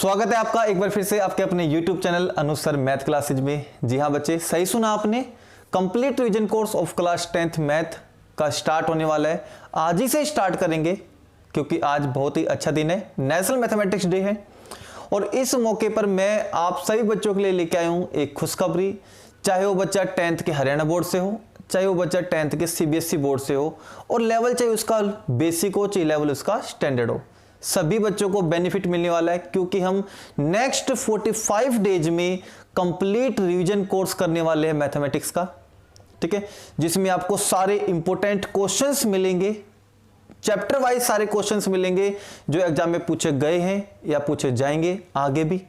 स्वागत है आपका एक बार फिर से आपके अपने YouTube चैनल अनुज सर मैथ क्लासेज में। जी हाँ बच्चे, सही सुना आपने। Complete revision course of class 10th math का स्टार्ट होने वाला है। आज ही से स्टार्ट करेंगे क्योंकि आज बहुत ही अच्छा दिन है, नेशनल मैथमेटिक्स डे है। और इस मौके पर मैं आप सभी बच्चों के लिए लेके आया हूँ एक खुशखबरी। चाहे वो बच्चा 10th के हरियाणा बोर्ड से हो, चाहे वो बच्चा 10th के CBSE बोर्ड से हो, और लेवल चाहे उसका बेसिक हो चाहे लेवल उसका स्टैंडर्ड हो, सभी बच्चों को बेनिफिट मिलने वाला है। क्योंकि हम नेक्स्ट 45 डेज में कंप्लीट रिवीजन कोर्स करने वाले हैं मैथमेटिक्स का, ठीक है, जिसमें आपको सारे इंपॉर्टेंट क्वेश्चंस मिलेंगे, चैप्टर वाइज सारे क्वेश्चंस मिलेंगे जो एग्जाम में पूछे गए हैं या पूछे जाएंगे आगे भी,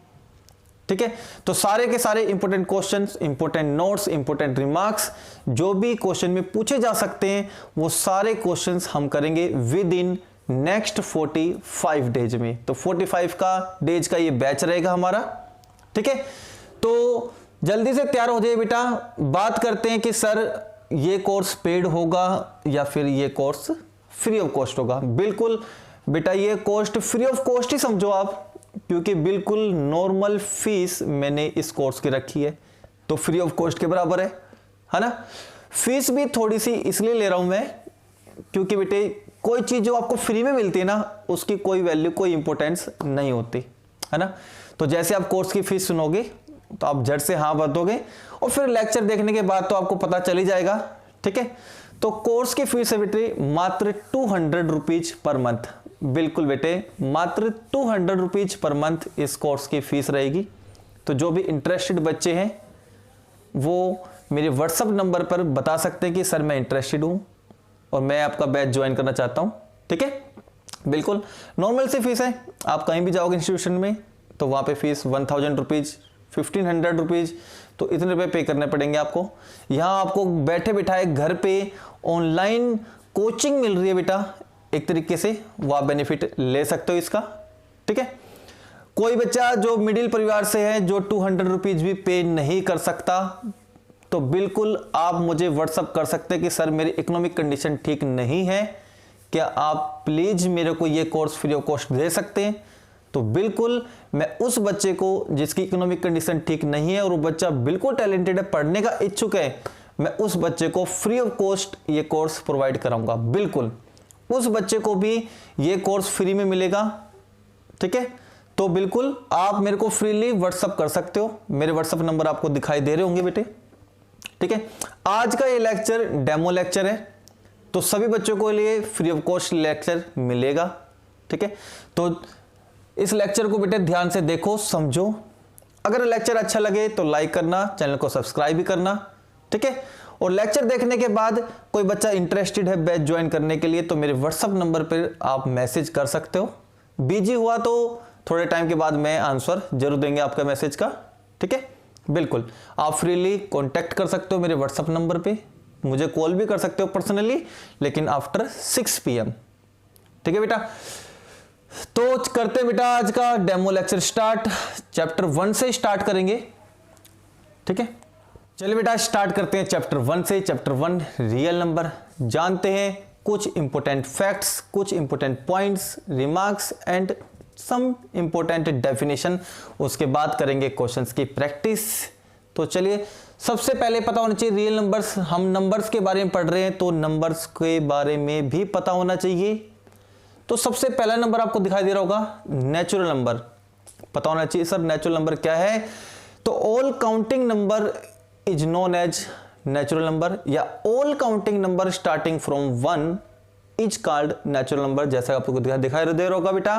ठीक है। तो सारे के सारे important questions, important notes, important remarks जो भी क्वेश्चन में पूछे जा सकते हैं वो सारे क्वेश्चंस हम करेंगे विद इन नेक्स्ट 45 डेज में। तो 45 का डेज का ये बैच रहेगा हमारा, ठीक है। तो जल्दी से तैयार हो जाइए बेटा। बात करते हैं कि सर ये कोर्स पेड होगा या फिर ये कोर्स फ्री ऑफ कॉस्ट होगा। बिल्कुल बेटा, ये कॉस्ट फ्री ऑफ कॉस्ट ही समझो आप, क्योंकि बिल्कुल नॉर्मल फीस मैंने इस कोर्स की रखी है, तो फ्री ऑफ कॉस्ट के बराबर है ना। फीस भी थोड़ी सी इसलिए ले रहा हूं मैं क्योंकि बेटे कोई चीज जो आपको फ्री में मिलती है ना, उसकी कोई वैल्यू, कोई इंपॉर्टेंस नहीं होती है ना। तो जैसे आप कोर्स की फीस सुनोगे तो आप झट से हाँ बताओगे, और फिर लेक्चर देखने के बाद तो आपको पता चल ही जाएगा, ठीक है। तो कोर्स की फीस है बेटे मात्र 200 रुपीज पर मंथ। बिल्कुल बेटे, मात्र 200 रुपीज पर मंथ इस कोर्स की फीस रहेगी। तो जो भी इंटरेस्टेड बच्चे हैं वो मेरे व्हाट्सएप नंबर पर बता सकते हैं कि सर मैं इंटरेस्टेड हूं और मैं आपका बैच ज्वाइन करना चाहता हूं, ठीक है। बिल्कुल नॉर्मल सी फीस है। आप कहीं भी जाओगे इंस्टीट्यूशन में तो वहां पे फीस 1000 रुपीज, 1500 रुपीज, तो इतने रुपए पे करने पड़ेंगे आपको। यहां आपको बैठे बिठाए घर पे ऑनलाइन कोचिंग मिल रही है बेटा, एक तरीके से वो आप बेनिफिट ले सकते हो इसका, ठीक है। कोई बच्चा जो मिडिल परिवार से है, जो 200 रुपीज भी पे नहीं कर सकता, तो बिल्कुल आप मुझे व्हाट्सअप कर सकते हैं कि सर मेरी इकोनॉमिक कंडीशन ठीक नहीं है, क्या आप प्लीज मेरे को ये कोर्स फ्री ऑफ कॉस्ट दे सकते हैं। तो बिल्कुल मैं उस बच्चे को जिसकी इकोनॉमिक कंडीशन ठीक नहीं है और वो बच्चा बिल्कुल टैलेंटेड है, पढ़ने का इच्छुक है, मैं उस बच्चे को फ्री ऑफ कॉस्ट ये कोर्स प्रोवाइड कराऊंगा। बिल्कुल उस बच्चे को भी ये कोर्स फ्री में मिलेगा, ठीक है। तो बिल्कुल आप मेरे को फ्रीली व्हाट्सअप कर सकते हो। मेरे व्हाट्सअप नंबर आपको दिखाई दे रहे होंगे बेटे, ठीक है। आज का ये लेक्चर डेमो लेक्चर है, तो सभी बच्चों को लिए फ्री ऑफ कॉस्ट लेक्चर मिलेगा, ठीक है। तो इस लेक्चर को बेटे ध्यान से देखो, समझो। अगर लेक्चर अच्छा लगे तो लाइक करना, चैनल को सब्सक्राइब भी करना, ठीक है। और लेक्चर देखने के बाद कोई बच्चा इंटरेस्टेड है बैच ज्वाइन करने के लिए तो मेरे व्हाट्सएप नंबर पर आप मैसेज कर सकते हो। बिजी हुआ तो थोड़े टाइम के बाद मैं आंसर जरूर देंगे आपका मैसेज का, ठीक है। बिल्कुल आप फ्रीली कांटेक्ट कर सकते हो मेरे व्हाट्सएप नंबर पे, मुझे कॉल भी कर सकते हो पर्सनली, लेकिन आफ्टर 6 PM, ठीक है बेटा। तो करते हैं बेटा आज का डेमो लेक्चर स्टार्ट। चैप्टर 1 से स्टार्ट करेंगे, ठीक है। चलिए बेटा स्टार्ट करते हैं चैप्टर 1 से। Chapter 1 real number. जानते हैं कुछ इंपॉर्टेंट फैक्ट्स, कुछ important points, remarks and some important definition. उसके बाद करेंगे क्वेश्चंस की प्रैक्टिस। तो चलिए सबसे पहले पता होना चाहिए रियल नंबर्स। हम नंबर्स के बारे में पढ़ रहे हैं तो नंबर्स के बारे में भी पता होना चाहिए। तो सबसे पहला नंबर आपको दिखाई दे रहा होगा नेचुरल नंबर। पता होना चाहिए सर नेचुरल नंबर क्या है। तो all counting number is known as natural number, या all counting number starting from 1 is called natural number. जैसा आपको दिखाई दे रहा होगा बेटा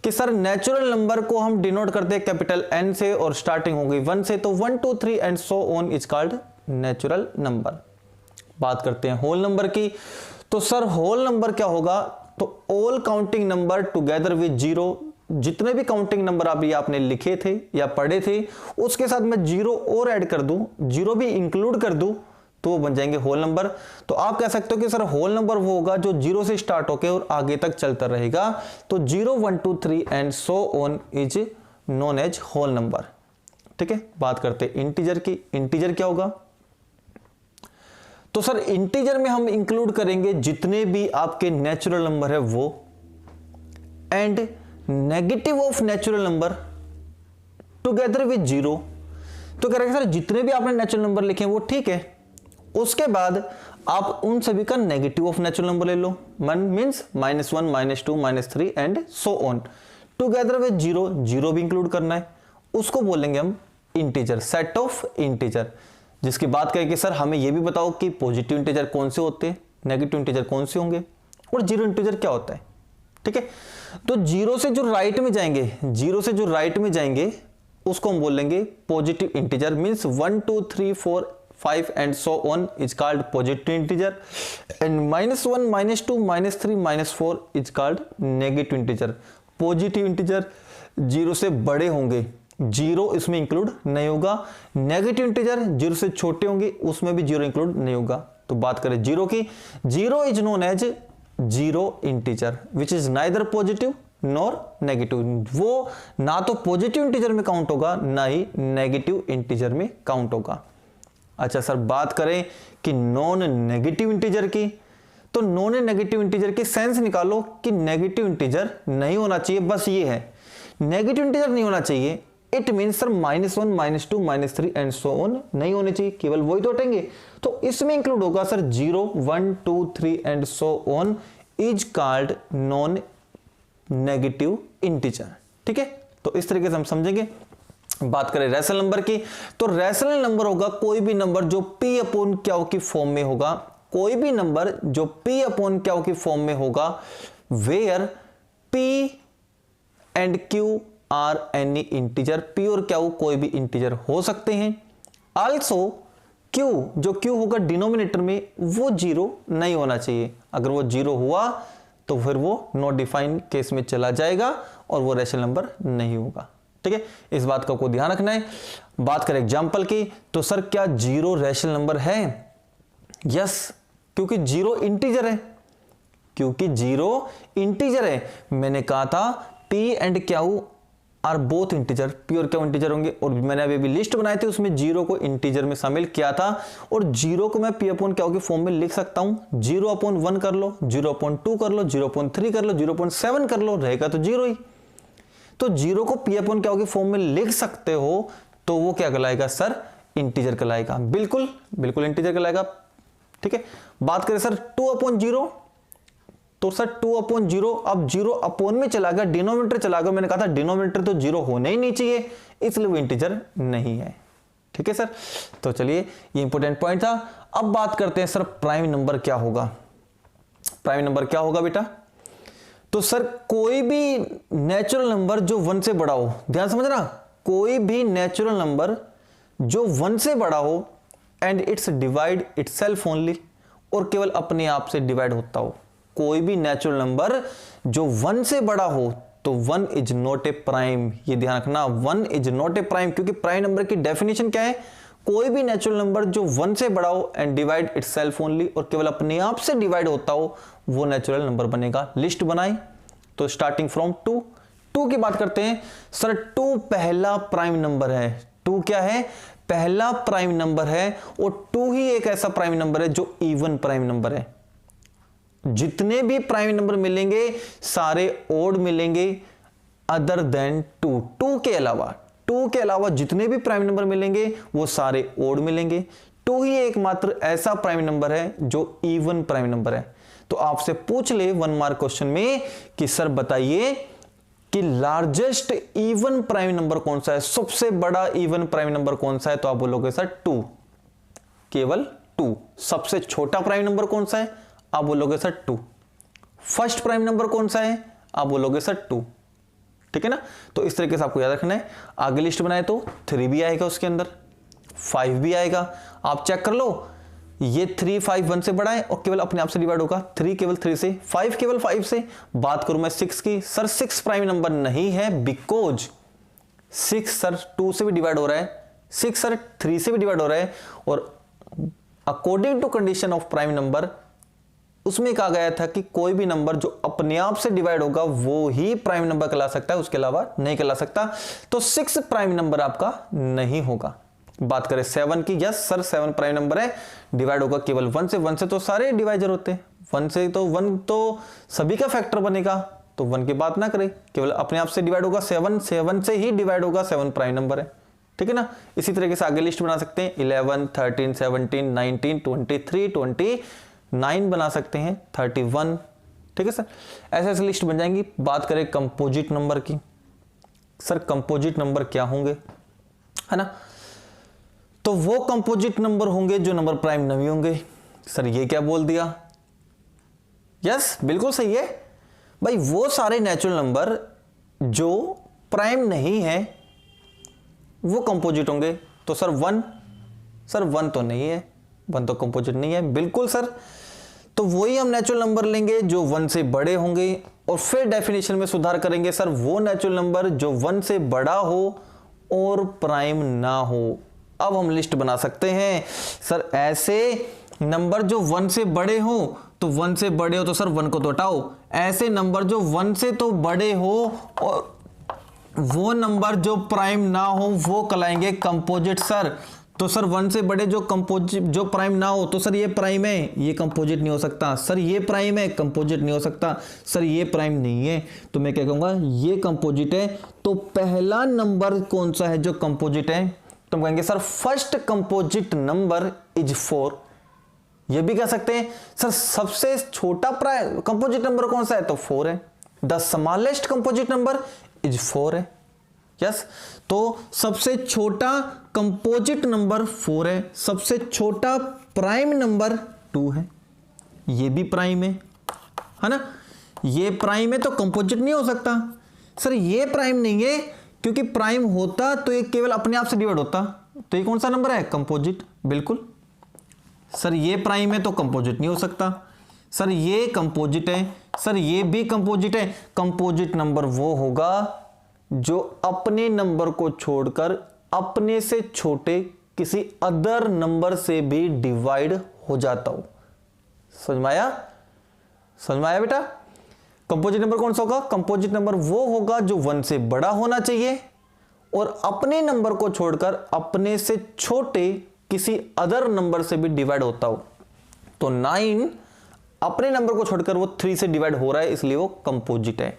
कि सर नेचुरल नंबर को हम डिनोट करते हैं कैपिटल N से और स्टार्टिंग हो गई 1 से, तो 1 2 3 and so on is called natural number. बात करते हैं होल नंबर की। तो सर होल नंबर क्या होगा, तो all counting number together with zero. जितने भी काउंटिंग नंबर आप ये आपने लिखे थे या पढ़े थे उसके साथ मैं जीरो और ऐड कर दूं, जीरो भी इंक्लूड कर दूं, तो वो बन जाएंगे होल नंबर। तो आप कह सकते हो कि सर होल नंबर वो होगा जो जीरो से स्टार्ट होकर और आगे तक चलता रहेगा। तो 0 1 2 3 and so on is known as whole number, ठीक है। बात करते हैं इंटीजर की। इंटीजर क्या होगा, तो सर इंटीजर में हम इंक्लूड करेंगे जितने भी आपके नेचुरल नंबर है वो, and negative of natural number together with zero. तो कह रहे हैं सर जितने भी आपने नेचुरल नंबर लिखे हैं वो ठीक है, उसके बाद आप उन सभी का नेगेटिव ऑफ नेचुरल नंबर ले लो, means -1 -2 -3 and so on. Together with zero, zero भी इंक्लूड करना है, उसको बोलेंगे हम इंटीजर, सेट ऑफ इंटीजर। जिसकी बात करें कि सर हमें यह भी बताओ कि पॉजिटिव इंटीजर कौन से होते हैं, नेगेटिव इंटीजर कौन से होंगे, और जीरो इंटीजर क्या होता है। ठीक है, तो जीरो से जो राइट में जाएंगे, जीरो से जो राइट में जाएंगे उसको हम बोलेंगे positive integer, means 1 2 3 4 5 and so on is called positive integer, and -1 -2 -3 -4 is called negative integer. Positive integer zero से बड़े होंगे, जीरो इसमें इंक्लूड नहीं होगा। नेगेटिव इंटीजर जीरो से छोटे होंगे, उसमें भी जीरो इंक्लूड नहीं होगा। तो बात करें जीरो की, zero is known as zero integer which is neither positive nor negative. वो ना तो पॉजिटिव इंटीजर में काउंट होगा, ना ही नेगेटिव इंटीजर में काउंट होगा। अच्छा सर, बात करें कि नॉन नेगेटिव इंटीजर की, तो नॉन नेगेटिव इंटीजर की सेंस निकालो कि नेगेटिव इंटीजर नहीं होना चाहिए, बस ये है, नेगेटिव इंटीजर नहीं होना चाहिए। It means sir -1 -2 -3 and so on नहीं होने चाहिए, केवल वही तो हटेंगे। तो इसमें इंक्लूड होगा sir 0 1 2 3 and so on is called non negative integer. ठीक है, तो इस तरीके से हम समझेंगे। बात करें रैशनल नंबर की, तो रैशनल नंबर होगा कोई भी नंबर जो p अपॉन क्यू की फॉर्म में होगा, कोई भी नंबर जो p अपॉन क्यू की फॉर्म में होगा, where p and q are any integer. p और q कोई भी इंटीजर हो सकते हैं। आल्सो q, जो q होगा डिनोमिनेटर में, वो जीरो नहीं होना चाहिए। अगर वो जीरो हुआ तो फिर वो नॉट डिफाइंड केस में चला जाएगा और वो रैशनल नंबर नहीं होगा। ठीक है, इस बात का को ध्यान रखना है। बात करें एग्जांपल की, तो सर क्या जीरो रैशनल नंबर है? यस, क्योंकि जीरो इंटीजर है, क्योंकि जीरो इंटीजर है। मैंने कहा था p and Q R both integer, p और क्यू इंटीजर होंगे, और मैंने अभी लिस्ट बनाई थी उसमें जीरो को इंटीजर में शामिल किया था। और जीरो को मैं p अपॉन क्यू की फॉर्म में लिख सकता हूं, 0/1 कर लो, 0/2 कर लो, 0/3 कर लो, 0.7 कर लो, रहेगा तो जीरो ही। तो जीरो को p अपॉन क्यू की फॉर्म में लिख सकते हो, तो वो क्या कहलाएगा सर? इंटीजर कहलाएगा। बिल्कुल बिल्कुल इंटीजर कहलाएगा। ठीक है, बात करें सर 2/0, तो सर 2/0, अब जीरो अपॉन में चला गया, डिनोमिनेटर चला गया। मैंने कहा था डिनोमिनेटर तो जीरो होने ही नहीं चाहिए, इसलिए वो इंटीजर नहीं है। ठीक है सर, तो चलिए ये इंपॉर्टेंट पॉइंट था। अब बात करते हैं सर प्राइम नंबर क्या होगा। प्राइम नंबर क्या होगा बेटा? तो सर कोई भी नेचुरल नंबर जो 1 से बड़ा हो, ध्यान समझना, कोई भी नेचुरल नंबर जो 1 से बड़ा हो and it's divide itself only, और केवल अपने आप से डिवाइड होता हो। कोई भी नेचुरल नंबर जो 1 से बड़ा हो, तो 1 इज नॉट ए प्राइम। ये ध्यान रखना, 1 इज नॉट ए प्राइम, क्योंकि प्राइम नंबर की डेफिनेशन क्या है? कोई भी नेचुरल नंबर जो 1 से बड़ा हो एंड डिवाइड इटसेल्फ ओनली, और केवल अपने आप से डिवाइड होता हो, वो नेचुरल नंबर बनेगा। लिस्ट बनाई, तो स्टार्टिंग फ्रॉम 2 की बात करते हैं। सर 2 पहला प्राइम नंबर है। 2 क्या है? पहला प्राइम नंबर है, और 2 ही एक ऐसा प्राइम नंबर है जो इवन प्राइम नंबर है। जितने भी प्राइम नंबर मिलेंगे सारे ओड मिलेंगे अदर देन 2। 2 के अलावा जितने भी प्राइम नंबर मिलेंगे वो सारे ओड मिलेंगे। 2 ही एकमात्र ऐसा प्राइम नंबर है जो इवन प्राइम नंबर है। तो आपसे पूछ ले 1 मार्क क्वेश्चन में कि सर बताइए कि लार्जेस्ट इवन प्राइम नंबर कौन सा है, सबसे बड़ा इवन प्राइम नंबर कौन सा है? तो आप बोलोगे सर 2, केवल 2। सबसे छोटा प्राइम नंबर कौन सा है? आप बोलोगे सर 2। फर्स्ट प्राइम नंबर कौन सा है? आप बोलोगे सर 2। ठीक है ना, तो इस तरीके से आपको याद रखना है। आगे लिस्ट बनाए तो 3 भी आएगा, उसके अंदर 5 भी आएगा। आप चेक कर लो, ये 3 5 1 से बड़ा है और केवल अपने आप से डिवाइड होगा। 3 केवल 3 से, 5 केवल 5 से। बात करूं मैं 6 की, सर 6 प्राइम नंबर नहीं है, बिकॉज 6 सर 2 से भी डिवाइड हो रहा है, 6 सर 3 से भी डिवाइड हो रहा है, और according to condition of prime number उसमें कहा गया था कि कोई भी नंबर जो अपने आप से डिवाइड होगा वो ही प्राइम नंबर कहला सकता है, उसके अलावा नहीं कहला सकता। तो 6 प्राइम नंबर आपका नहीं होगा। बात करें 7 की, यस सर 7 प्राइम नंबर है, डिवाइड होगा केवल 1 से। 1 से तो सारे डिवाइजर होते हैं, 1 से तो 1 तो सभी का फैक्टर बनेगा, तो 1 की बात ना करें, केवल अपने आप से डिवाइड होगा 7, 7 से ही डिवाइड होगा, 7 प्राइम नंबर है, ठीक है ना। इसी तरीके से आगे लिस्ट बना सकते हैं 11, 13, 17, 19, 23, 29 बना सकते हैं, 31, ठीक है सर। ऐसे ऐसे लिस्ट बन जाएंगी। बात करें कंपोजिट नंबर की, सर कंपोजिट नंबर क्या होंगे, है ना। तो वो कंपोजिट नंबर होंगे जो नंबर प्राइम नहीं होंगे। सर ये क्या बोल दिया, यस बिल्कुल सही है भाई, वो सारे नेचुरल नंबर जो प्राइम नहीं है वो कंपोजिट होंगे। तो सर 1, सर 1 तो नहीं है, 1 तो कंपोजिट नहीं है, बिल्कुल सर। तो वही हम नेचुरल नंबर लेंगे जो 1 से बड़े होंगे और फिर डेफिनेशन में सुधार करेंगे, सर वो नेचुरल नंबर जो 1 से बड़ा हो और प्राइम ना हो। अब हम लिस्ट बना सकते हैं, सर ऐसे नंबर जो 1 से बड़े हो, तो 1 से बड़े हो तो सर 1 को तो हटाओ, ऐसे नंबर जो 1 से तो बड़े हो और वो नंबर जो प्राइम ना हो वो कहलाएंगे कंपोजिट सर। तो सर 1 से बड़े जो कंपोजिट जो प्राइम ना हो, तो सर ये प्राइम है, ये कंपोजिट नहीं हो सकता, सर ये प्राइम है, कंपोजिट नहीं हो सकता, सर ये प्राइम नहीं है, तो मैं क्या कहूंगा ये कंपोजिट है। तो पहला नंबर कौन सा है जो कंपोजिट है, तो हम कहेंगे sir first composite number is 4। ये भी कह सकते हैं सर सबसे छोटा कंपोजिट नंबर कौन सा है, तो 4 है। The smallest composite number is 4 है, यस। तो सबसे छोटा कंपोजिट नंबर 4 है, सबसे छोटा प्राइम नंबर 2 है, ये भी प्राइम है ना, ये प्राइम है तो कंपोजिट नहीं हो सकता। सर ये प्राइम नहीं है, क्योंकि प्राइम होता तो ये केवल अपने आप से डिवाइड होता, तो ये कौन सा नंबर है, कंपोजिट, बिल्कुल। सर ये प्राइम है तो कंपोजिट नहीं हो सकता, सर ये कंपोजिट है, सर ये भी कंपोजिट है। कंपोजिट नंबर वो होगा जो अपने नंबर को छोड़कर अपने से छोटे किसी अदर नंबर से भी डिवाइड हो जाता हो। समझ में आया, समझ में आया बेटा। कंपोजिट नंबर कौन सा होगा, कंपोजिट नंबर वो होगा जो 1 से बड़ा होना चाहिए और अपने नंबर को छोड़कर अपने से छोटे किसी अदर नंबर से भी डिवाइड होता हो। तो 9 अपने नंबर को छोड़कर वो 3 से डिवाइड हो रहा है, इसलिए वो कंपोजिट है,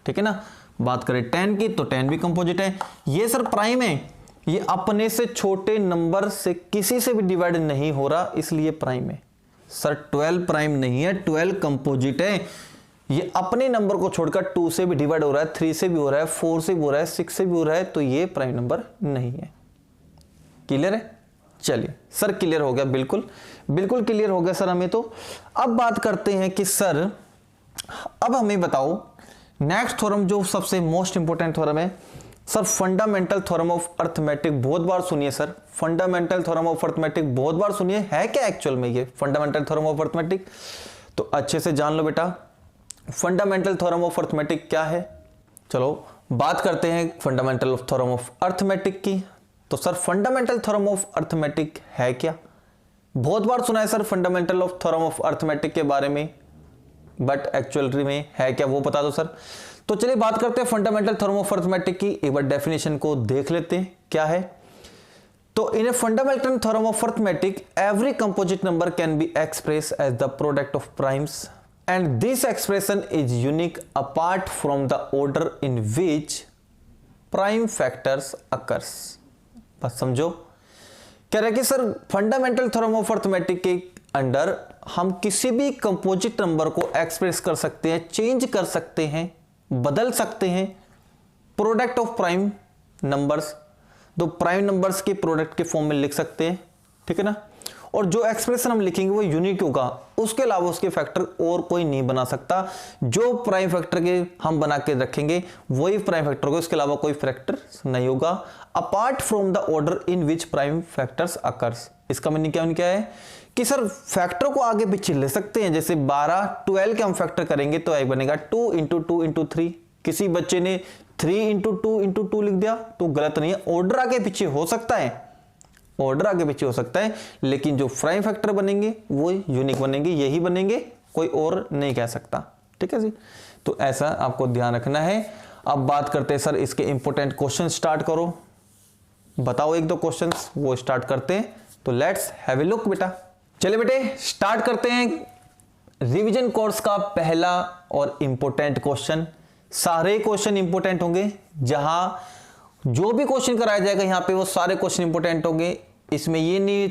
ठीक है ना। बात करें 10 की, तो 10 भी कंपोजिट है। ये सर प्राइम है, ये अपने से छोटे नंबर से किसी से भी डिवाइड नहीं हो रहा, इसलिए प्राइम है। सर 12 प्राइम नहीं है, 12 कंपोजिट है, ये अपने नंबर को छोड़कर 2 से भी डिवाइड हो रहा है, 3 से भी हो रहा है, 4 से भी हो रहा है, 6 से भी हो रहा है, तो ये प्राइम नंबर नहीं है। क्लियर है, चलिए सर क्लियर हो गया, बिल्कुल बिल्कुल क्लियर हो गया सर हमें। तो अब बात करते हैं कि सर अब हमें बताओ नेक्स्ट थ्योरम जो सबसे मोस्ट इंपोर्टेंट थ्योरम है, sir fundamental theorem of arithmetic. बहुत बार सुनिए sir, fundamental theorem of arithmetic बहुत बार सुनिए, है क्या एक्चुअल में ये फंडामेंटल थ्योरम ऑफ अर्थमेटिक, तो अच्छे से जान लो बेटा फंडामेंटल थ्योरम ऑफ अर्थमेटिक क्या है। चलो बात करते हैं फंडामेंटल थ्योरम ऑफ अर्थमेटिक की। तो sir fundamental theorem of arithmetic है क्या, बहुत बार सुना है sir fundamental of theorem of arithmetic के बारे में, बट एक्चुअली में है क्या वो बता दो सर। तो चलिए बात करते हैं फंडामेंटल थ्योरम ऑफ अर्थमेटिक की, एक बार डेफिनेशन को देख लेते हैं क्या है। तो in a fundamental theorem of arithmetic every composite number can be express as the product of primes and this expression is unique apart from the order in which prime factors occurs. बस समझो, कह रहे कि sir fundamental theorem of arithmetic के under हम किसी भी composite number को एक्सप्रेस कर सकते हैं, चेंज कर सकते हैं, बदल सकते हैं प्रोडक्ट ऑफ प्राइम नंबर्स, दो प्राइम नंबर्स के प्रोडक्ट के फॉर्म में लिख सकते हैं, ठीक है ना। और जो एक्सप्रेशन हम लिखेंगे वो यूनिक होगा, उसके अलावा उसके फैक्टर और कोई नहीं बना सकता। जो प्राइम फैक्टर के हम बना के रखेंगे वही प्राइम फैक्टर होगा, इसके अलावा कोई फैक्टर नहीं होगा apart from the order in which prime factors occurs. इसका मीनिंग क्या है कि सर फैक्टर को आगे पीछे ले सकते हैं, जैसे 12 12 के हम फैक्टर करेंगे तो एक बनेगा 2 इंटू 2 इंटू 3। किसी बच्चे ने 3 इंटू 2 इंटू 2 लिख दिया तो गलत नहीं है, ऑर्डर आगे पीछे हो सकता है, ऑर्डर आगे पीछे हो सकता है, लेकिन जो प्राइम फैक्टर बनेंगे वो यूनिक बनेंगे, यही बनेंगे, कोई और नहीं कह सकता, ठीक है जी। तो ऐसा आपको ध्यान रखना है। अब बात करते हैं सर इसके इंपॉर्टेंट क्वेश्चन स्टार्ट करो, बताओ एक दो क्वेश्चंस, वो स्टार्ट करते हैं। तो लेट्स हैव ए लुक बेटा। चलिए बेटे स्टार्ट करते हैं रिवीजन कोर्स का पहला और इंपॉर्टेंट क्वेश्चन। सारे क्वेश्चन इंपोर्टेंट होंगे, जहां जो भी क्वेश्चन कराया जाएगा यहां पे वो सारे क्वेश्चन इंपोर्टेंट होंगे। इसमें ये नहीं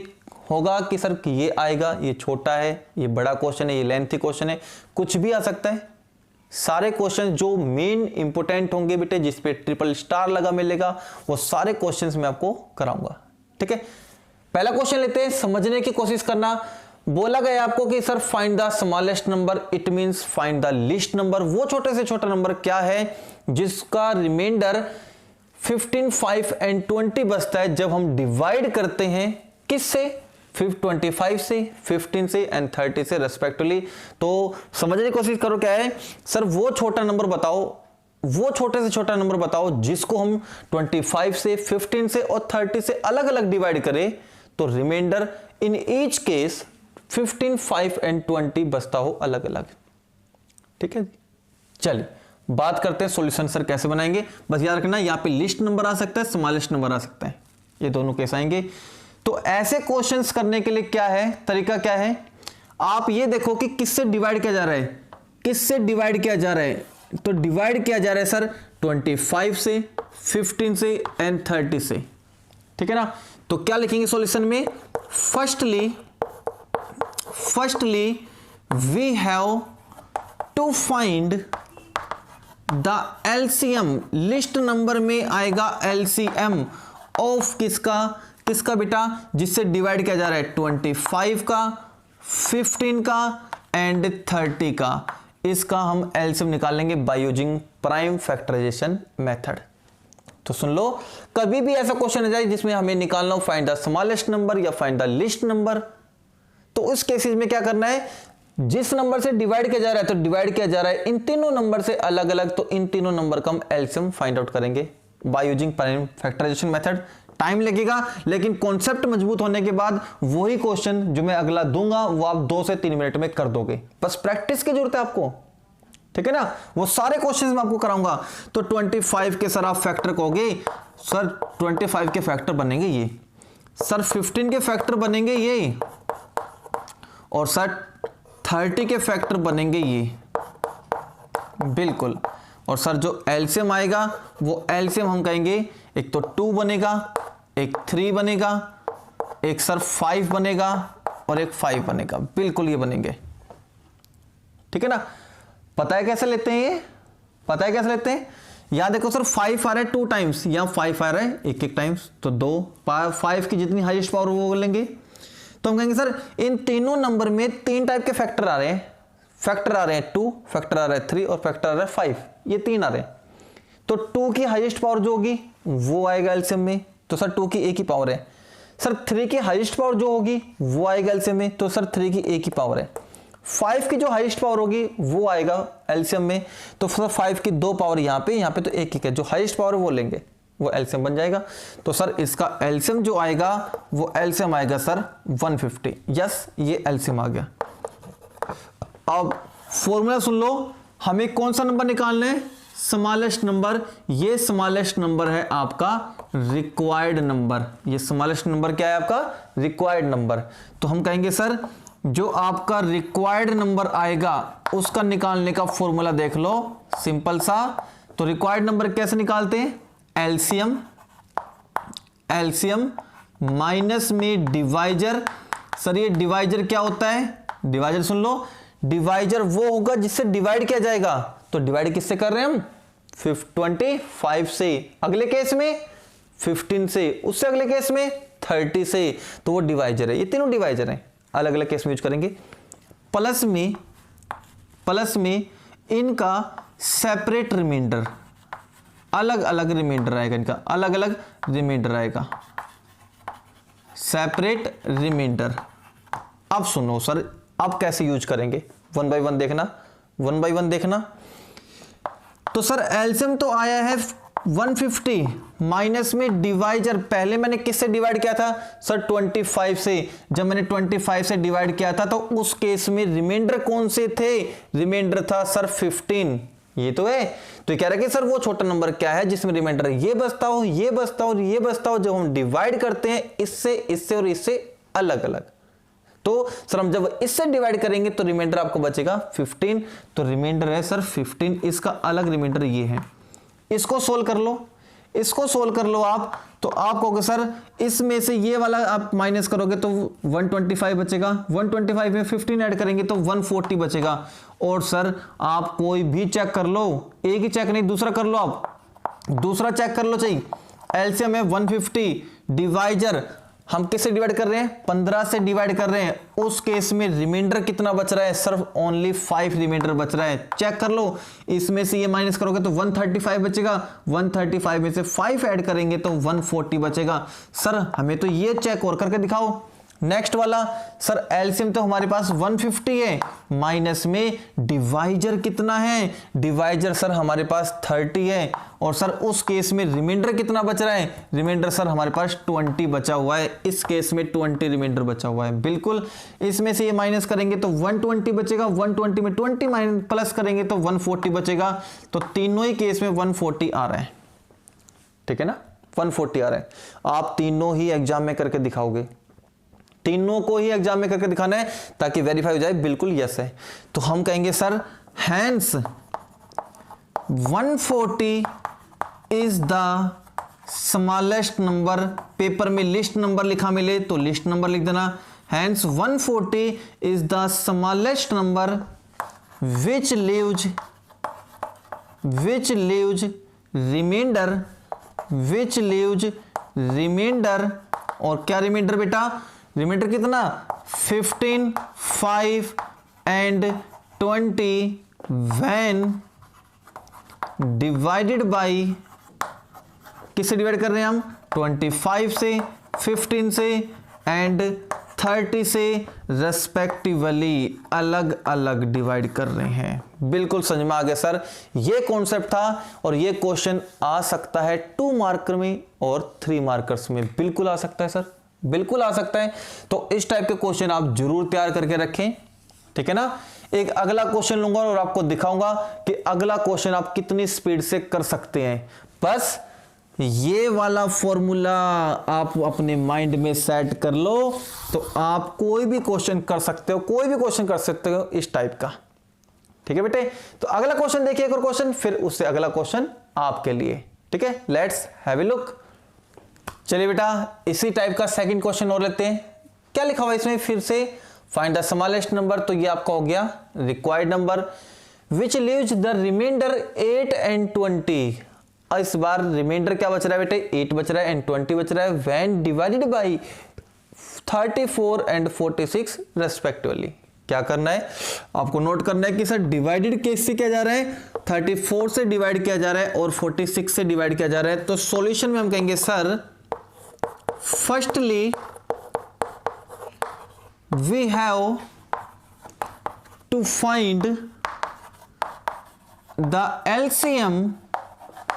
होगा कि सर कि ये आएगा, ये छोटा है, ये बड़ा क्वेश्चन है, ये लेंथी क्वेश्चन है, कुछ भी आ सकता है। सारे क्वेश्चन जो मेन इंपोर्टेंट होंगे बेटे, जिसपे ट्रिपल स्टार लगा मिलेगा, वो सारे क्वेश्चंस मैं आपको कराऊंगा। ठीक है, पहला क्वेश्चन लेते हैं, समझने की कोशिश करना। बोला गया आपको कि sir find the smallest number, it means find the least number. वो छोटे से छोटा नंबर क्या है जिसका रिमाइंडर 15, 5 एंड 20 बचता है जब हम डिवाइड करते हैं किससे, 25 से, 15 से एंड 30 से रेस्पेक्टिवली। तो समझने की कोशिश करो क्या है सर, वो छोटा नंबर बताओ, वो छोटे से छोटा नंबर बताओ जिसको हम 25 से, 15 से और 30 से अलग अलग डिवाइड करें तो remainder in each case 15, 5 and 20 बचता हो अलग अलग। ठीक है, चलिए बात करते हैं सॉल्यूशन सर कैसे बनाएंगे। बस याद रखना यहाँ पे लिस्ट नंबर आ सकता है, स्मॉलेस्ट नंबर आ सकता है, ये दोनों केस आएंगे। तो ऐसे क्वेश्चंस करने के लिए क्या है, तरीका क्या है, आप ये देखो कि किससे डिवाइड किया जा रहा है, किससे डिवाइड किया जा रहा है। तो डिवाइड किया जा रहा है सर 25 से, 15 से एंड 30 से। ठीक है ना, तो क्या लिखेंगे सॉल्यूशन में, firstly we have to find the LCM, least number में आएगा एलसीएम ऑफ किसका बेटा, जिससे डिवाइड किया जा रहा है 25 का, 15 का एंड 30 का। इसका हम एलसीएम निकाल लेंगे by using prime factorisation method. तो सुन लो, कभी भी ऐसा क्वेश्चन आ जाए जिसमें हमें निकालना हो फाइंड द स्मॉलेस्ट नंबर या फाइंड द लीस्ट नंबर, तो उस केसेस में क्या करना है, जिस नंबर से डिवाइड किया जा रहा है तो डिवाइड किया जा रहा है इन तीनों नंबर से अलग अलग, तो इन तीनों नंबर का हम एलसीएम फाइंड आउट करेंगे by using prime factorisation method. Time लगेगा, लेकिन कॉन्सेप्ट मजबूत होने के बाद वही क्वेश्चन जो मैं अगला दूंगा वो आप 2 से 3 मिनट में कर दोगे। बस प्रैक्टिस की जरूरत है आपको। ठीक है ना, वो सारे क्वेश्चंस मैं आपको कराऊंगा। तो 25 के सर आप फैक्टर कहोगे, सर 25 के फैक्टर बनेंगे ये, सर 15 के फैक्टर बनेंगे ये, और सर 30 के फैक्टर बनेंगे ये, बिल्कुल। और सर जो एलसीएम आएगा वो एलसीएम हम कहेंगे एक तो 2 बनेगा, एक 3 बनेगा, एक सर 5 बनेगा और एक 5 बनेगा, बिल्कुल ये बनेंगे। ठीक है ना, पता है कैसे लेते हैं ये, पता है कैसे लेते हैं, यहां देखो सर 5 आ रहा है 2 टाइम्स, यहां 5 आ रहा है एक टाइम्स, तो 2 5 की जितनी हाईएस्ट पावर वो लेंगे। तो हम कहेंगे सर इन तीनों नंबर में 3 टाइप के फैक्टर आ रहे हैं, फैक्टर आ रहे हैं 2, फैक्टर आ रहा है 3 और फैक्टर आ रहा है 5, ये 3 आ रहे हैं। तो 2 की हाईएस्ट पावर जो होगी वो आएगा एलसीएम में, तो सर 2 की एक ही पावर है। सर 3 की हाईएस्ट पावर जो होगी वो आएगा एलसीएम में, तो सर 3 की एक ही पावर है। 5 की जो हाईएस्ट पावर होगी वो आएगा एलसीएम में, तो सर 5 की 2 पावर यहाँ पे तो एक ही है, जो हाईएस्ट पावर है वो लेंगे, वो एलसीएम बन जाएगा। तो सर इसका एलसीएम जो आएगा वो एलसीएम आएगा सर 150। यस, ये एलसीएम आ गया। अब फॉर्मूला सुन लो, हमें कौन सा नंबर निकालना है, स्मॉलेस्ट नंबर। ये स्मॉलेस्ट नंबर है आपका रिक्वायर्ड नंबर, ये स्मॉलेस्ट नंबर क्या है आपका, रिक्वायर्ड नंबर। तो हम कहेंगे सर जो आपका रिक्वायर्ड नंबर आएगा उसका निकालने का फॉर्मूला देख लो, सिंपल सा। तो रिक्वायर्ड नंबर कैसे निकालते हैं, एलसीएम माइनस में डिवाइजर। सर ये डिवाइजर क्या होता है, डिवाइजर सुन लो, डिवाइजर वो होगा जिससे डिवाइड किया जाएगा। तो डिवाइड किससे कर रहे हैं हम, 25 से, अगले केस में 15 से, उससे अगले केस में 30 से, तो वो डिवाइजर है। ये तीनों डिवाइजर हैं, अलग अलग केस में यूज करेंगे। प्लस में इनका सेपरेट रिमाइंडर, अलग अलग रिमाइंडर आएगा, इनका अलग अलग रिमाइंडर आएगा, सेपरेट रिमाइंडर। अब सुनो सर, अब कैसे यूज करेंगे, 1 बाय 1 देखना, 1 बाय 1 देखना। तो सर एलसीएम तो आया है 150 माइनस में डिवाइजर, पहले मैंने किससे डिवाइड किया था सर 25 से। जब मैंने 25 से डिवाइड किया था तो उस केस में रिमाइंडर कौन से थे, रिमाइंडर था सर 15, ये तो है। तो ये कह रहा है कि सर वो छोटा नंबर क्या है जिसमें रिमाइंडर ये बचता हो, ये बचता हो और ये बचता हो, जब हम डिवाइड करते हैं इससे, इससे और इससे अलग अलग। तो सर हम जब इससे डिवाइड करेंगे तो रिमाइंडर आपको बचेगा 15, तो रिमाइंडर है सर 15, इसका अलग रिमाइंडर ये है। इसको सोल्व कर लो, इसको सोल्व कर लो आप, तो आप कहोगे सर इसमें से ये वाला आप माइनस करोगे तो 125 बचेगा, 125 में 15 ऐड करेंगे तो 140 बचेगा। और सर आप कोई भी चेक कर लो, एक ही चेक नहीं दूसरा कर लो, आप दूसरा चेक कर लो चाहिए। एलसीएम है 150, डिवाइजर हम किससे डिवाइड कर रहे हैं, 15 से डिवाइड कर रहे हैं, उस केस में रिमाइंडर कितना बच रहा है, सिर्फ ओनली 5 रिमाइंडर बच रहा है। चेक कर लो, इसमें से ये माइनस करोगे तो 135 बचेगा, 135 में से 5 ऐड करेंगे तो 140 बचेगा। सर हमें तो ये चेक और करके दिखाओ। नेक्स्ट वाला सर एलसीएम तो हमारे पास 150 है, माइनस में डिवाइजर कितना है, डिवाइजर सर हमारे पास 30 है, और सर उस केस में रिमाइंडर कितना बच रहा है, रिमाइंडर सर हमारे पास 20 बचा हुआ है, इस केस में 20 रिमाइंडर बचा हुआ है। बिल्कुल इसमें से ये माइनस करेंगे तो 120 बचेगा, 120 में 20 माइनस प्लस करेंगे तो 140 बचेगा। तो तीनों ही केस में 140 आ रहा है, ठीक है ना, 140 आ रहा है। आप तीनों ही एग्जाम में करके दिखाओगे, तीनों को ही एग्जाम में करके दिखाना है ताकि वेरीफाई हो जाए बिल्कुल यस है। तो हम कहेंगे sir hence 140 is the smallest number, paper में लिस्ट नंबर लिखा मिले तो लिस्ट नंबर लिख देना, hence 140 is the smallest number which leaves remainder, और क्या रिमाइंडर बेटा, रिमाइंडर कितना 15, 5 एंड 20 व्हेन डिवाइडेड बाई, किससे डिवाइड कर रहे हैं हम, 25 से, 15 से एंड 30 से रेस्पेक्टिवली अलग अलग डिवाइड कर रहे हैं। बिल्कुल समझ में आ गया सर, ये कॉन्सेप्ट था और ये क्वेश्चन आ सकता है 2 मार्कर में और 3 मार्कर्स में, बिल्कुल आ सकता है सर, बिल्कुल आ सकता है। तो इस टाइप के क्वेश्चन आप जरूर तैयार करके रखें, ठीक है ना। एक अगला क्वेश्चन लूंगा और आपको दिखाऊंगा कि अगला क्वेश्चन आप कितनी स्पीड से कर सकते हैं। बस ये वाला फॉर्मूला आप अपने माइंड में सेट कर लो तो आप कोई भी क्वेश्चन कर सकते हो, कोई भी क्वेश्चन कर सकते हो इस टाइप का, ठीक है बेटे। तो अगला क्वेश्चन देखिए, एक और क्वेश्चन, फिर उससे अगला क्वेश्चन आपके लिए, ठीक है। Let's have a look. चलिए बेटा इसी टाइप का सेकंड क्वेश्चन और लेते हैं। क्या लिखा हुआ है इसमें, फिर से फाइंड द स्मॉलेस्ट नंबर, तो ये आपका हो गया required number which leaves the remainder 8 and 20। इस बार रिमाइंडर क्या बच रहा है बेटे, 8 बच रहा है एंड 20 बच रहा है, when divided by 34 and 46 respectively. क्या करना है आपको, नोट करना है कि सर डिवाइडेड केस से क्या जा रहा है, 34 से डिवाइड किया जा रहा है और 46 से डिवाइड किया जा रहा है। तो सॉल्यूशन में हम कहेंगे sir firstly we have to find the LCM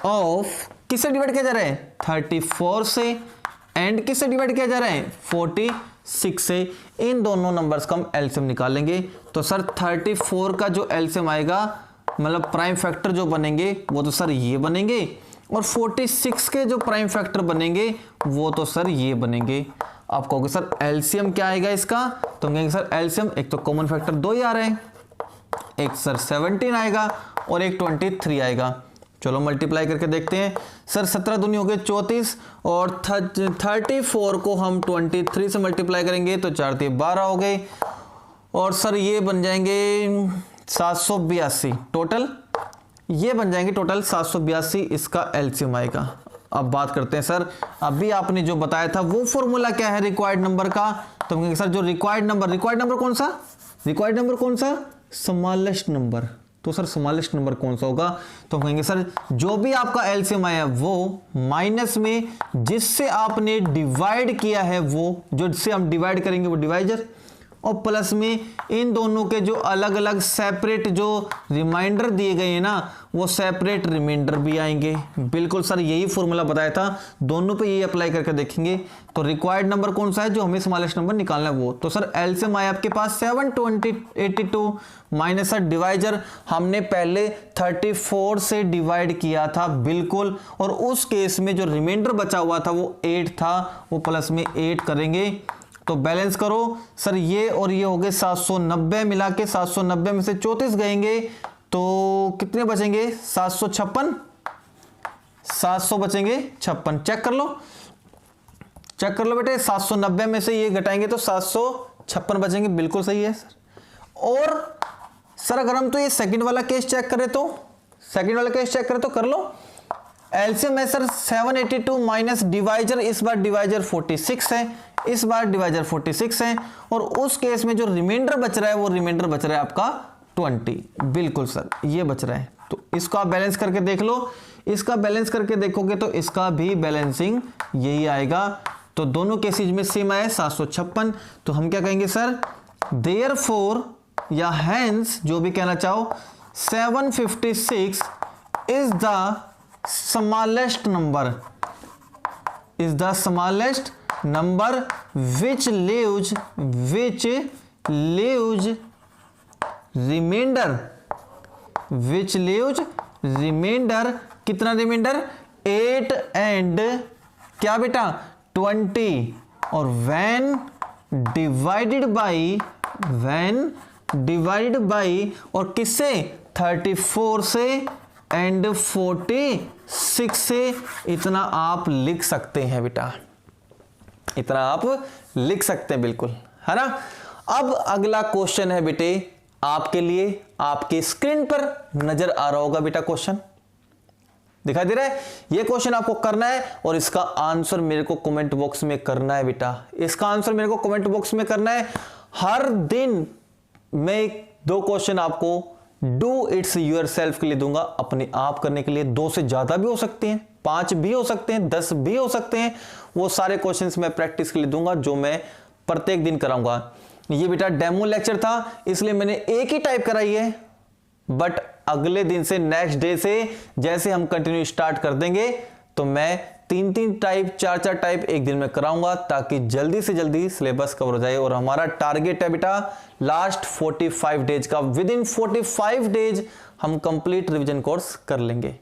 of, किससे डिवाइड किया जा रहा है 34 से, एंड किससे डिवाइड किया जा रहा है 46 से। इन दोनों नंबर्स का हम LCM निकालेंगे। तो सर 34 का जो LCM आएगा, मतलब प्राइम फैक्टर जो बनेंगे वो तो सर ये बनेंगे, और 46 के जो प्राइम फैक्टर बनेंगे वो तो सर ये बनेंगे। आप कहोगे सर एलसीएम क्या आएगा इसका, तो हम कहेंगे सर एलसीएम, एक तो कॉमन फैक्टर 2 ही आ रहे हैं, एक सर 17 आएगा और एक 23 आएगा। चलो मल्टीप्लाई करके देखते हैं। सर 17 दूनी हो गए 34 और 34 को हम 23 से मल्टीप्लाई करेंगे तो 4 × 12 हो गए, और सर ये बन जाएंगे 782 टोटल, ये बन जाएंगे टोटल 782 इसका एलसीएम आएगा। अब बात करते हैं सर, अभी आपने जो बताया था वो फॉर्मूला क्या है रिक्वायर्ड नंबर का, तो हम कहेंगे सर जो रिक्वायर्ड नंबर कौन सा, स्मॉलेस्ट नंबर। तो सर स्मॉलेस्ट नंबर कौन सा होगा, तो हम कहेंगे सर जो भी आपका एलसीएम आया वो माइनस में जिससे आपने डिवाइड किया है वो, जो जिससे हम डिवाइड करेंगे वो डिवाइजर, और प्लस में इन दोनों के जो अलग अलग सेपरेट जो रिमाइंडर दिए गए हैं ना वो सेपरेट रिमाइंडर भी आएंगे। बिल्कुल सर यही फॉर्मूला बताया था, दोनों पे यही अप्लाई करके देखेंगे। तो रिक्वायर्ड नंबर कौन सा है जो हमें स्मॉलेस्ट नंबर निकालना है वो, तो सर एलसीएम आया आपके पास 782 माइनस सर डिवाइजर हमने पहले 34 से डिवाइड किया था बिल्कुल, और उस केस में जो रिमाइंडर बचा हुआ था वो 8 था, वो प्लस में 8 करेंगे तो बैलेंस करो सर, ये और ये हो गए 790, मिला के 790 में से 34 गएंगे तो कितने बचेंगे? 756, 700 बचेंगे 56। चेक कर लो, चेक कर लो बेटे, 790 में से ये घटाएंगे तो 756 बचेंगे, बिल्कुल सही है सर। और सर अगर हम तो ये सेकंड वाला केस चेक करें तो, सेकंड वाला केस चेक करें तो कर लो, एलसीएम है सर 782 माइनस डिवाइजर, इस बार डिवाइजर 46 है, इस बार डिवाइजर 46 है, और उस केस में जो रिमाइंडर बच रहा है वो रिमाइंडर बच रहा है आपका 20, बिल्कुल सर ये बच रहा है। तो इसको आप बैलेंस करके देख लो, इसका बैलेंस करके देखोगे तो इसका भी बैलेंसिंग यही आएगा। तो दोनों केसेज में सेम आया 756। तो हम क्या कहेंगे सर, देयरफॉर या हेंस जो भी कहना चाहो, 756 is the smallest number, is the smallest number which leaves remainder, कितना रिमाइंडर? 8 एंड क्या बेटा 20, और when divided by और किससे? 34 से एंड 46 से। इतना आप लिख सकते हैं बेटा, इतना आप लिख सकते हैं, बिल्कुल है ना। अब अगला क्वेश्चन है बेटे आपके लिए, आपके स्क्रीन पर नजर आ रहा होगा बेटा, क्वेश्चन दिखाई दे रहा है। ये क्वेश्चन आपको करना है और इसका आंसर मेरे को कमेंट बॉक्स में करना है बेटा, इसका आंसर मेरे को कमेंट बॉक्स में करना है। हर दिन मैं 2 क्वेश्चन आपको डू इट्स यूर सेल्फ के लिए दूंगा, अपने आप करने के लिए। 2 से ज्यादा भी हो सकते हैं, 5 भी हो सकते हैं, 10 भी हो सकते हैं। वो सारे क्वेश्चंस मैं प्रैक्टिस के लिए दूंगा जो मैं प्रत्येक दिन कराऊंगा। ये बेटा डेमो लेक्चर था इसलिए मैंने एक ही टाइप कराई है, बट अगले दिन से, नेक्स्ट डे से जैसे हम कंटिन्यू स्टार्ट कर देंगे तो मैं 3-3 टाइप, 4-4 टाइप एक दिन में कराऊंगा, ताकि जल्दी से जल्दी सिलेबस कवर हो जाए। और हमारा टारगेट है बेटा लास्ट 45 डेज का, विद इन 45 डेज हम कंप्लीट रिवीजन कोर्स कर लेंगे।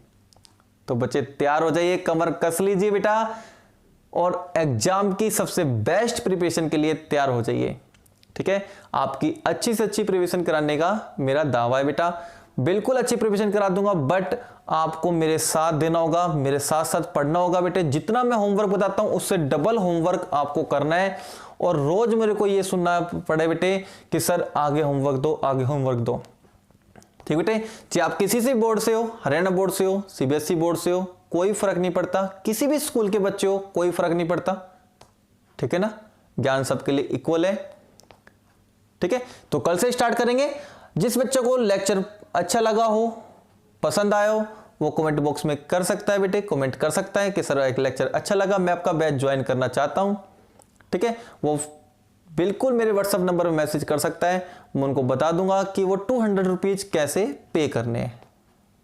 तो बच्चे तैयार हो जाइए, कमर कस लीजिए बेटा, और एग्जाम की सबसे बेस्ट प्रिपरेशन के लिए तैयार हो जाइए। ठीक है, आपकी अच्छी से अच्छी प्रिपरेशन कराने का मेरा दावा है बेटा, बिल्कुल अच्छी प्रिपरेशन करा दूंगा, बट आपको मेरे साथ देना होगा, मेरे साथ साथ पढ़ना होगा बेटे। जितना मैं होमवर्क बताता हूं उससे डबल होमवर्क आपको करना है, और रोज मेरे को ये सुनना पड़े बेटे कि सर आगे होमवर्क दो, आगे होमवर्क दो। ठीक बेटे, चाहे आप किसी से बोर्ड से हो, हरियाणा बोर्ड से हो, सीबीएसई बोर्ड से हो, कोई फर्क नहीं पड़ता, किसी भी स्कूल के बच्चे हो, कोई फर्क नहीं पड़ता। ठीक है ना, ज्ञान सबके लिए इक्वल है। ठीक है, तो कल से स्टार्ट करेंगे। जिस बच्चे को लेक्चर अच्छा लगा हो, पसंद आया हो, वो कमेंट बॉक्स में कर सकता है बेटे, कमेंट कर सकता है कि सर एक लेक्चर अच्छा लगा, मैं आपका बैच ज्वाइन करना चाहता हूं। ठीक है, वो बिल्कुल मेरे व्हाट्सएप नंबर में मैसेज कर सकता है, मैं उनको बता दूंगा कि वो 200 रुपीज कैसे पे करने हैं।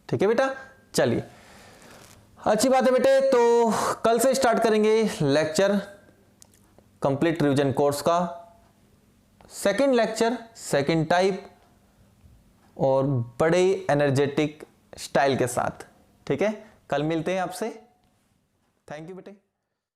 ठीक है बेटा, चलिए अच्छी बात है बेटे। तो कल से स्टार्ट करेंगे लेक्चर कंप्लीट रिवीजन कोर्स का, सेकंड लेक्चर, सेकंड टाइप, और बड़े एनर्जेटिक स्टाइल के साथ। ठीक है, कल मिलते हैं आपसे। थैंक यू बेटे।